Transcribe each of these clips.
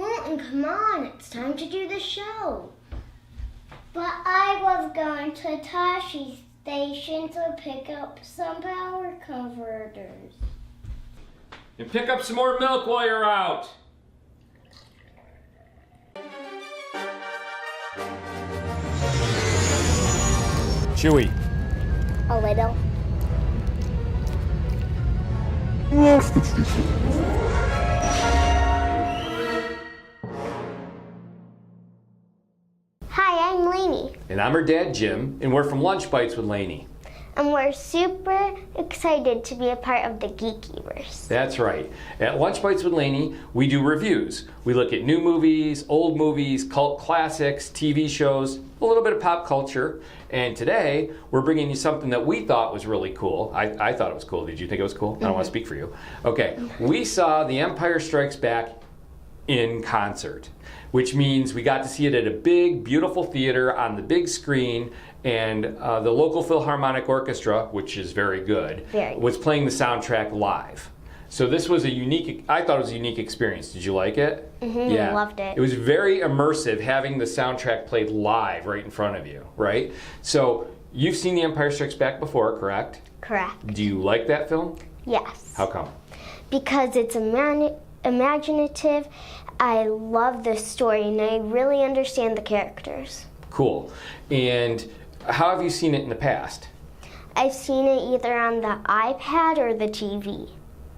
Colton, come on, it's time to do the show. But I was going to Tashi Station to pick up some power converters. And pick up some more milk while you're out. Chewy. A little. Hi, I'm Lainie. And I'm her dad, Jim, and we're from Lunch Bytes with Lainie. And we're super excited to be a part of the Geekiverse. That's right. At Lunch Bytes with Lainie, we do reviews. We look at new movies, old movies, cult classics, TV shows, a little bit of pop culture. And today, we're bringing you something that we thought was really cool. I thought it was cool. Did you think it was cool? I don't want to speak for you. Okay. We saw The Empire Strikes Back in concert, which means we got to see it at a big, beautiful theater on the big screen, and the local Philharmonic Orchestra, which is very good, was playing the soundtrack live. So this was I thought it was a unique experience. Did you like it? Mm-hmm, yeah. Loved it. It was very immersive having the soundtrack played live right in front of you, right? So you've seen The Empire Strikes Back before, correct? Correct. Do you like that film? Yes. How come? Because it's imaginative. I love the story and I really understand the characters. Cool. And how have you seen it in the past? I've seen it either on the iPad or the TV.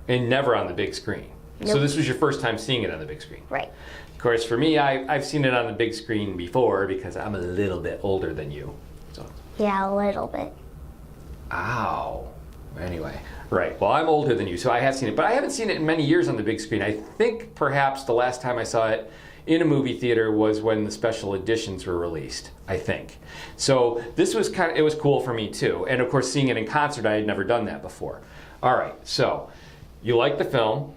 And never on the big screen. Nope. So this was your first time seeing it on the big screen. Right. Of course, for me, I've seen it on the big screen before because I'm a little bit older than you. So. Yeah, a little bit. Ow. Anyway, right. Well, I'm older than you, so I have seen it. But I haven't seen it in many years on the big screen. I think perhaps the last time I saw it in a movie theater was when the special editions were released, I think. So this was it was cool for me too. And of course, seeing it in concert, I had never done that before. All right, so you like the film.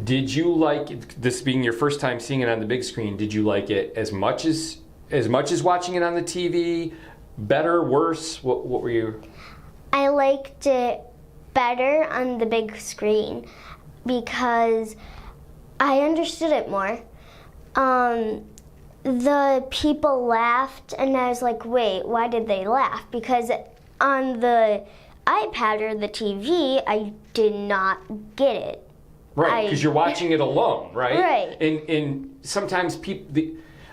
Did you like, this being your first time seeing it on the big screen, did you like it as much as watching it on the TV? Better, worse? What were you? I liked it better on the big screen because I understood it more. The people laughed and I was like, wait, why did they laugh? Because on the iPad or the TV, I did not get it. Right, because you're watching it alone, right? Right. And sometimes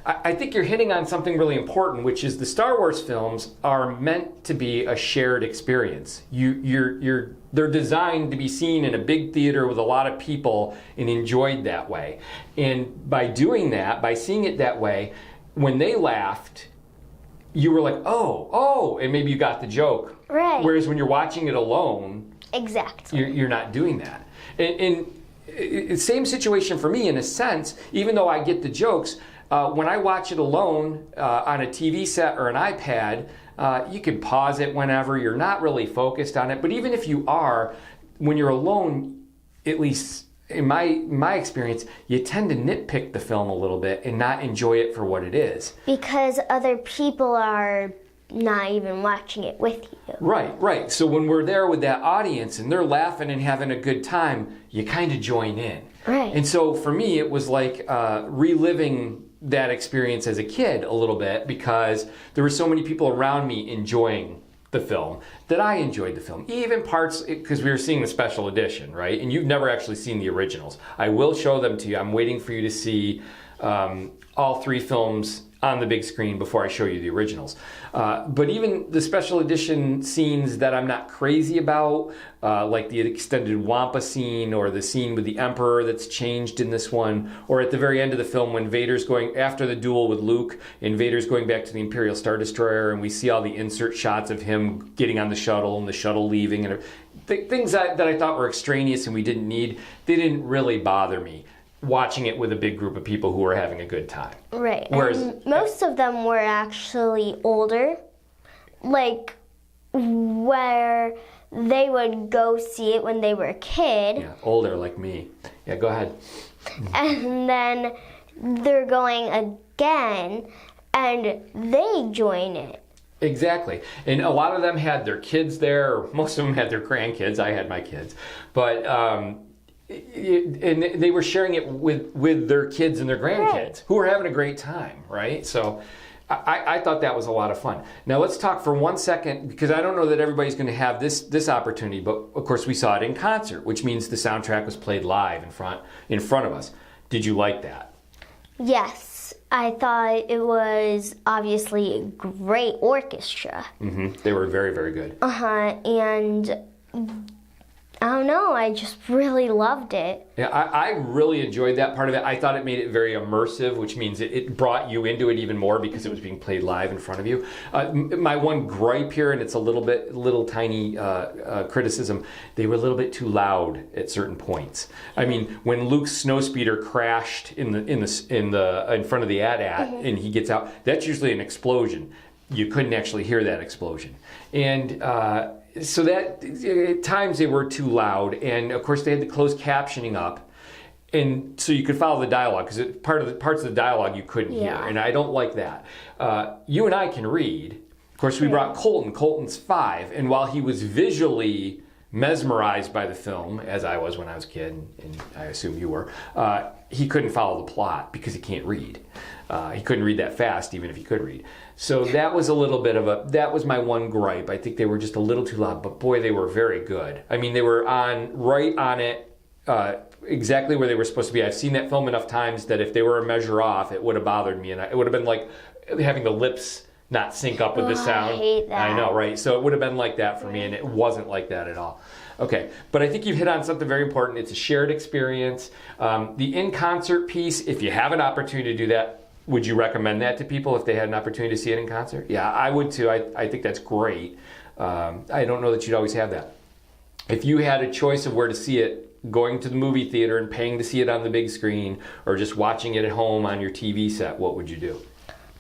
I think you're hitting on something really important, which is the Star Wars films are meant to be a shared experience. They're designed to be seen in a big theater with a lot of people and enjoyed that way. And by doing that, by seeing it that way, when they laughed, you were like, oh, and maybe you got the joke. Right. Whereas when you're watching it alone, exactly, you're not doing that. And same situation for me in a sense, even though I get the jokes, when I watch it alone on a TV set or an iPad, you can pause it whenever. You're not really focused on it. But even if you are, when you're alone, at least in my experience, you tend to nitpick the film a little bit and not enjoy it for what it is. Because other people are not even watching it with you. Right. So when we're there with that audience and they're laughing and having a good time, you kind of join in. Right. And so for me, it was like reliving that experience as a kid a little bit because there were so many people around me enjoying the film that I enjoyed the film. Even parts, because we were seeing the special edition, right? And you've never actually seen the originals. I will show them to you. I'm waiting for you to see all three films on the big screen before I show you the originals. But even the special edition scenes that I'm not crazy about, like the extended Wampa scene or the scene with the Emperor that's changed in this one, or at the very end of the film when Vader's going, after the duel with Luke, and Vader's going back to the Imperial Star Destroyer, and we see all the insert shots of him getting on the shuttle and the shuttle leaving, and things that I thought were extraneous and we didn't need, they didn't really bother me watching it with a big group of people who were having a good time. Right. Whereas most of them were actually older, like where they would go see it when they were a kid. Yeah, older like me. Yeah, go ahead. And then they're going again and they join it. Exactly. And a lot of them had their kids there, or most of them had their grandkids. I had my kids. But and they were sharing it with their kids and their grandkids Right. who were having a great time, right? So I thought that was a lot of fun. Now let's talk for 1 second, because I don't know that everybody's going to have this opportunity, but of course we saw it in concert, which means the soundtrack was played live in front of us. Did you like that? Yes, I thought it was obviously a great orchestra. They were very, very good. And I don't know, I just really loved it. Yeah, I really enjoyed that part of it. I thought it made it very immersive, which means it brought you into it even more because it was being played live in front of you. My one gripe here, and it's a little tiny criticism, they were a little bit too loud at certain points. I mean, when Luke's snowspeeder crashed in front of the AT-AT and he gets out, that's usually an explosion. You couldn't actually hear that explosion, and so that at times they were too loud, and of course they had the closed captioning up, and so you could follow the dialogue, because parts of the dialogue you couldn't hear, and I don't like that. You and I can read. Of course, we brought Colton. Colton's 5, and while he was visually mesmerized by the film, as I was when I was a kid, and I assume you were, he couldn't follow the plot because he can't read. He couldn't read that fast, even if he could read. So that was a little bit of that was my one gripe. I think they were just a little too loud, but boy, they were very good. I mean, they were right on it, exactly where they were supposed to be. I've seen that film enough times that if they were a measure off, it would have bothered me, and it would have been like having the lips not sync up with the sound. I hate that. I know, right? So it would have been like that for me, and it wasn't like that at all. Okay, but I think you've hit on something very important. It's a shared experience. The in-concert piece, if you have an opportunity to do that, would you recommend that to people if they had an opportunity to see it in concert? Yeah, I would too. I think that's great. I don't know that you'd always have that. If you had a choice of where to see it, going to the movie theater and paying to see it on the big screen, or just watching it at home on your TV set, what would you do?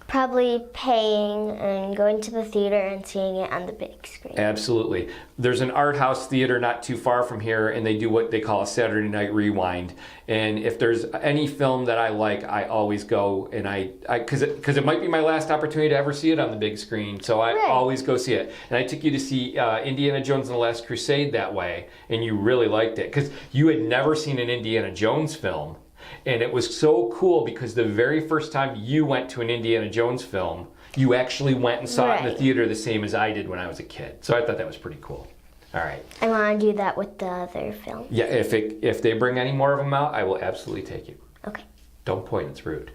Probably paying and going to the theater and seeing it on the big screen. Absolutely. There's an art house theater not too far from here, and they do what they call a Saturday night rewind. And if there's any film that I like, I always go, and because it might be my last opportunity to ever see it on the big screen, so I always go see it. And I took you to see Indiana Jones and the Last Crusade that way, and you really liked it because you had never seen an Indiana Jones film. And it was so cool because the very first time you went to an Indiana Jones film, you actually went and saw it in the theater the same as I did when I was a kid. So I thought that was pretty cool. All right. I want to do that with the other film. Yeah, if they bring any more of them out, I will absolutely take you. Okay. Don't point, it's rude.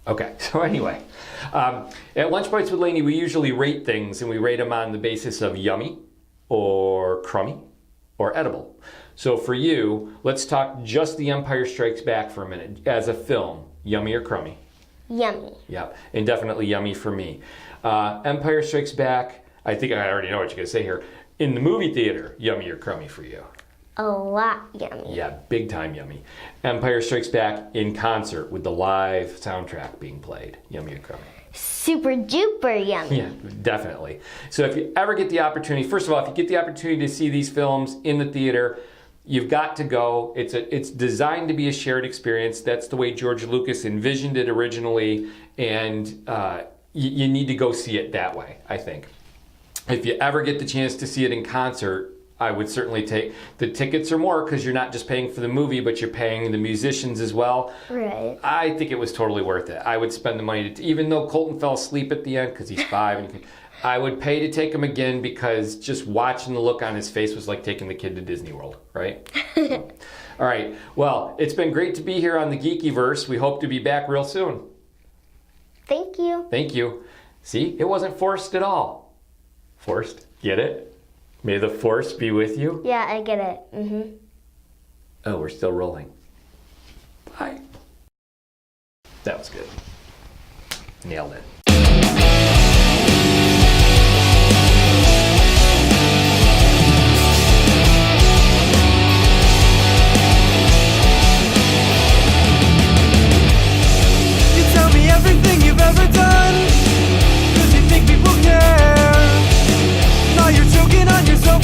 Okay, so anyway, at Lunch Bytes with Lainie, we usually rate things, and we rate them on the basis of yummy or crummy or edible. So for you, let's talk just The Empire Strikes Back for a minute. As a film, yummy or crummy? Yummy. Yep, and definitely yummy for me. Empire Strikes Back, I think I already know what you're going to say here. In the movie theater, yummy or crummy for you? A lot yummy. Yeah, big time yummy. Empire Strikes Back in concert with the live soundtrack being played, yummy or crummy? Super duper yummy. Yeah, definitely. So if you ever get the opportunity, first of all, if you get the opportunity to see these films in the theater, you've got to go. It's designed to be a shared experience. That's the way George Lucas envisioned it originally, and you need to go see it that way, I think. If you ever get the chance to see it in concert, I would certainly take. The tickets are more because you're not just paying for the movie, but you're paying the musicians as well. Right. I think it was totally worth it. I would spend the money, even though Colton fell asleep at the end because he's 5, and I would pay to take him again because just watching the look on his face was like taking the kid to Disney World, right? So, all right. Well, it's been great to be here on the Geekiverse. We hope to be back real soon. Thank you. Thank you. See, it wasn't forced at all. Forced? Get it? May the force be with you. Yeah, I get it. Oh, we're still rolling. Bye. That was good. Nailed it.